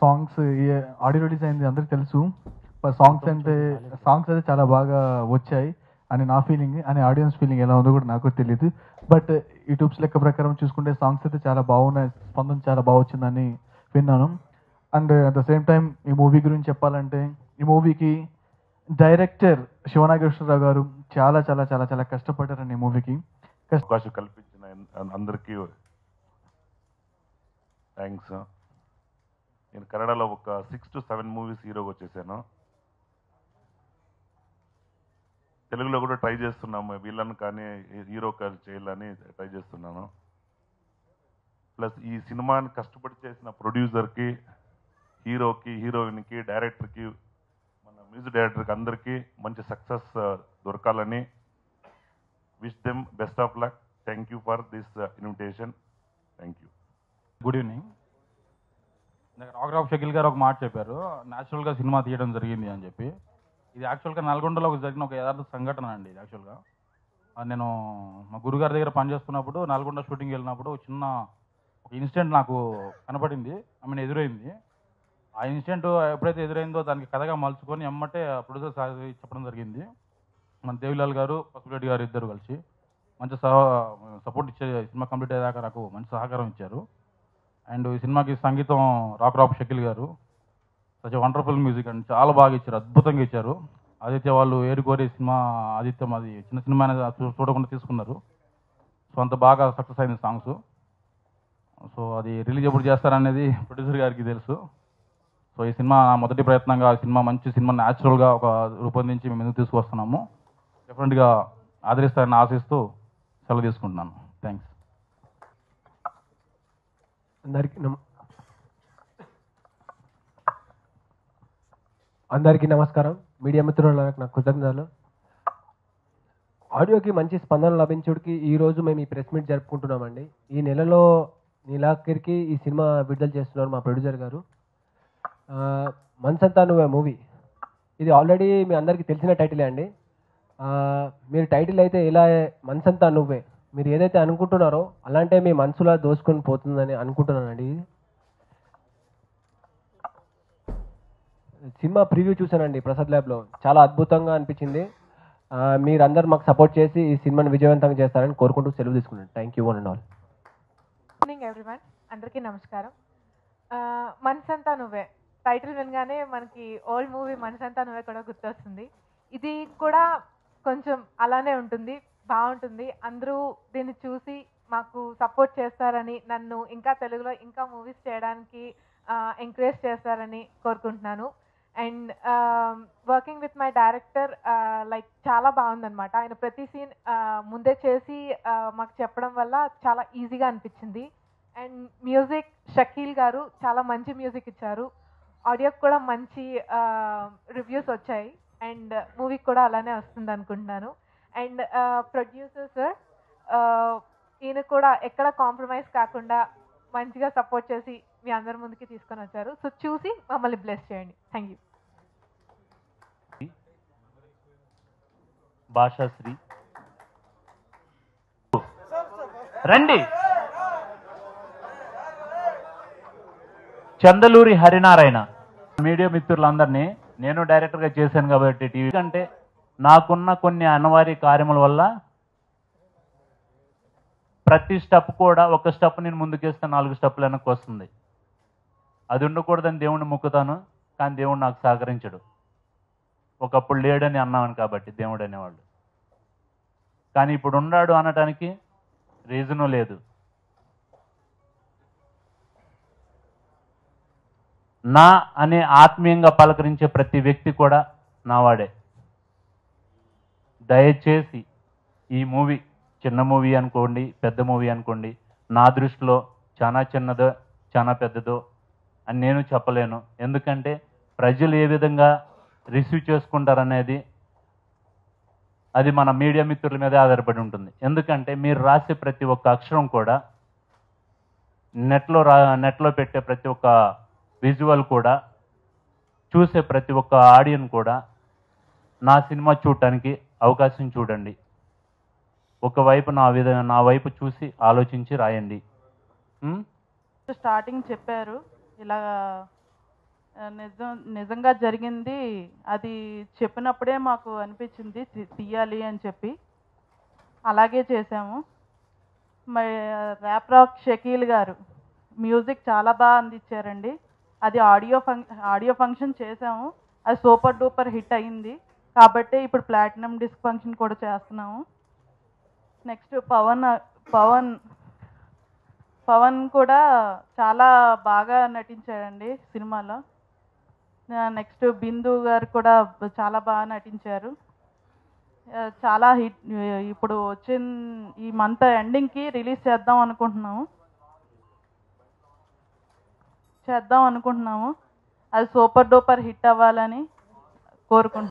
Songs audio release అయింది అందరికి తెలుసు. సాంగ్స్ అయితే చాలా బాగా వచ్చాయి అని నా ఫీలింగ్, అని ఆడియన్స్ ఫీలింగ్ ఎలా ఉందో కూడా నాకు తెలియదు. బట్ యూట్యూబ్స్ లెక్క ప్రకారం చూసుకుంటే సాంగ్స్ అయితే చాలా బాగున్నాయి, స్పందన చాలా బాగా వచ్చిందని విన్నాను. And at the same time ఈ మూవీ గురించి చెప్పాలంటే, ఈ మూవీకి డైరెక్టర్ శివనాగేశ్వరరావు గారు చాలా చాలా చాలా చాలా కష్టపడ్డారండి ఈ మూవీకి. అవకాశం కల్పించిన అందరికీ థ్యాంక్స్. నేను కన్నడలో ఒక 6 to 7 మూవీస్ హీరోగా వచ్చేసాను. తెలుగులో కూడా ట్రై చేస్తున్నాము, వీళ్ళని కానీ హీరో చేయాలని ట్రై చేస్తున్నాను. ప్లస్ ఈ సినిమాని కష్టపడి చేసిన ప్రొడ్యూసర్కి, హీరోకి, హీరోయిన్కి, డైరెక్టర్కి, మన మ్యూజిక్ డైరెక్టర్కి అందరికీ మంచి సక్సెస్ దొరకాలని wish them best of luck. Thank you for this invitation. Thank you. Good evening. రాఘరాబ్ షకీల్ గారు ఒక మాట చెప్పారు, న్యాచురల్గా సినిమా తీయడం జరిగింది అని చెప్పి. ఇది యాక్చువల్గా నల్గొండలో జరిగిన ఒక యథార్థ సంఘటన అండి. ఇది యాక్చువల్గా నేను మా గురుగారి దగ్గర పనిచేస్తున్నప్పుడు నల్గొండ షూటింగ్ వెళ్ళినప్పుడు చిన్న ఒక ఇన్సిడెంట్ నాకు కనపడింది, ఎదురైంది. ఆ ఇన్సిడెంట్ ఎప్పుడైతే ఎదురైందో దానికి కథగా మలుచుకొని ఎమ్మటే ప్రొడ్యూసర్ చెప్పడం జరిగింది. మన దేవిలాల్ గారు, పసుపురెడ్డి గారు ఇద్దరు కలిసి మంచి సపోర్ట్ ఇచ్చే సినిమా కంప్లీట్ అయ్యాక నాకు మంచి సహకారం ఇచ్చారు. అండ్ ఈ సినిమాకి సంగీతం రాఘరాబ్ షకీల్ గారు సచ్ వండర్ఫుల్ మ్యూజిక్ అండి, చాలా బాగా ఇచ్చారు, అద్భుతంగా ఇచ్చారు. ఆదిత్య వాళ్ళు ఏడుకోరి సినిమా, ఆదిత్యం అది చిన్న సినిమా అనేది చూడకుండా తీసుకున్నారు. సో అంత బాగా సక్సెస్ అయింది సాంగ్స్. సో అది రిలీజ్ ఎప్పుడు చేస్తారనేది ప్రొడ్యూసర్ గారికి తెలుసు. సో ఈ సినిమా మొదటి ప్రయత్నంగా సినిమా మంచి సినిమా న్యాచురల్గా ఒక రూపొందించి మేము ఎందుకు తీసుకొస్తున్నాము. డెఫినెట్గా ఆదరిస్తారని ఆశిస్తూ సెలవు తీసుకుంటున్నాను. థ్యాంక్స్. అందరికీ నమస్కారం. మీడియా మిత్రులకు నా కృతజ్ఞతలు. ఆడియోకి మంచి స్పందన లభించుడికి ఈరోజు మేము ఈ ప్రెస్ మీట్ జరుపుకుంటున్నామండి. ఈ నెలలో నీలాఖరికి ఈ సినిమా విడుదల చేస్తున్నారు మా ప్రొడ్యూసర్ గారు. మనసంతా నువ్వే మూవీ, ఇది ఆల్రెడీ మీ అందరికీ తెలిసిన టైటిలే అండి. మీరు టైటిల్ అయితే ఇలా మనసంతా నువ్వే, మీరు ఏదైతే అనుకుంటున్నారో అలాంటే మీ మనసులా దోసుకొని పోతుందని అనుకుంటున్నానండి. సినిమా ప్రివ్యూ చూశానండి ప్రసాద్ ల్యాబ్లో, చాలా అద్భుతంగా అనిపించింది. మీరందరూ మాకు సపోర్ట్ చేసి ఈ సినిమాని విజయవంతంగా చేస్తారని కోరుకుంటూ సెలవు తీసుకున్నాను. Thank you one and all. Good evening everyone, అందరికీ నమస్కారం. మనసంతా నువ్వే టైటిల్ వినగానే మనకి ఓల్డ్ మూవీ మనసంతా నువ్వే కూడా గుర్తొస్తుంది. ఇది కూడా కొంచెం అలానే ఉంటుంది, బాగుంటుంది. అందరూ దీన్ని చూసి మాకు సపోర్ట్ చేస్తారని, నన్ను ఇంకా తెలుగులో ఇంకా మూవీస్ చేయడానికి ఎంకరేజ్ చేస్తారని కోరుకుంటున్నాను. And working with my director like చాలా బాగుందన్నమాట. ఆయన ప్రతి సీన్ ముందే చేసి మాకు చెప్పడం వల్ల చాలా ఈజీగా అనిపించింది. అండ్ మ్యూజిక్ షకీల్ గారు చాలా మంచి మ్యూజిక్ ఇచ్చారు. ఆడియోకి కూడా మంచి రివ్యూస్ వచ్చాయి. అండ్ మూవీకి కూడా అలానే వస్తుంది అనుకుంటున్నాను. అండ్ ప్రొడ్యూసర్ సార్, ఈయన కూడా ఎక్కడ కాంప్రమైజ్ కాకుండా మంచిగా సపోర్ట్ చేసి మీ అందరి ముందుకి తీసుకొని వచ్చారు. సో చూసి మమ్మల్ని బ్లెస్ చేయండి. Thank you. భాషాశ్రీ రండి. చందలూరి హరినారాయణ. మీడియా మిత్రులందరినీ నేను డైరెక్టర్గా చేశాను కాబట్టి టీవీ అంటే నాకున్న కొన్ని అనివార్య కార్యముల వల్ల ప్రతి స్టెప్ కూడా ఒక స్టెప్ నేను ముందుకేస్తే 4 స్టెప్పులు వెనక్కి వస్తుంది. అది ఉండకూడదని దేవుణ్ణి మొక్కుతాను, కానీ దేవుడు నాకు సహకరించడు. ఒకప్పుడు లేడని అన్నాను కాబట్టి దేవుడు అనేవాళ్ళు, కానీ ఇప్పుడు ఉన్నాడు అనటానికి రీజను లేదు. నా అనే ఆత్మీయంగా పలకరించే ప్రతి వ్యక్తి కూడా నావాడే. దయచేసి ఈ మూవీ చిన్న మూవీ అనుకోండి, పెద్ద మూవీ అనుకోండి, నా దృష్టిలో చాలా చిన్నదో చాలా పెద్దదో అని నేను చెప్పలేను. ఎందుకంటే ప్రజలు ఏ విధంగా రిసీవ్ చేసుకుంటారనేది అది మన మీడియా మిత్రుల మీద ఆధారపడి ఉంటుంది. ఎందుకంటే మీరు రాసే ప్రతి ఒక్క అక్షరం కూడా, నెట్లో పెట్టే ప్రతి ఒక్క విజువల్ కూడా, చూసే ప్రతి ఒక్క ఆడియన్ కూడా నా సినిమా చూడటానికి అవకాశం చూడండి. ఒకవైపు నా వైపు చూసి ఆలోచించి రాయండి. స్టార్టింగ్ చెప్పారు ఇలా నిజంగా జరిగింది. అది చెప్పినప్పుడే మాకు అనిపించింది తీయాలి అని చెప్పి, అలాగే చేసాము. మరి ర్యాప్ రాక్ షకీల్ గారు మ్యూజిక్ చాలా బాగా అందించారండి. అది ఆడియో ఫంక్షన్ చేసాము, అది సూపర్ డూపర్ హిట్ అయింది. కాబట్టి ఇప్పుడు ప్లాటినం డిస్క్ ఫంక్షన్ కూడా చేస్తున్నాము. నెక్స్ట్ పవన్ కూడా చాలా బాగా నటించాడండి సినిమాలో. నెక్స్ట్ బిందు గారు కూడా చాలా బాగా నటించారు. చాలా హిట్. ఇప్పుడు వచ్చిన ఈ మంత్ ఎండింగ్కి రిలీజ్ చేద్దాం అనుకుంటున్నాము. అది సూపర్ డూపర్ హిట్ అవ్వాలని కోరుకుంటున్నాను.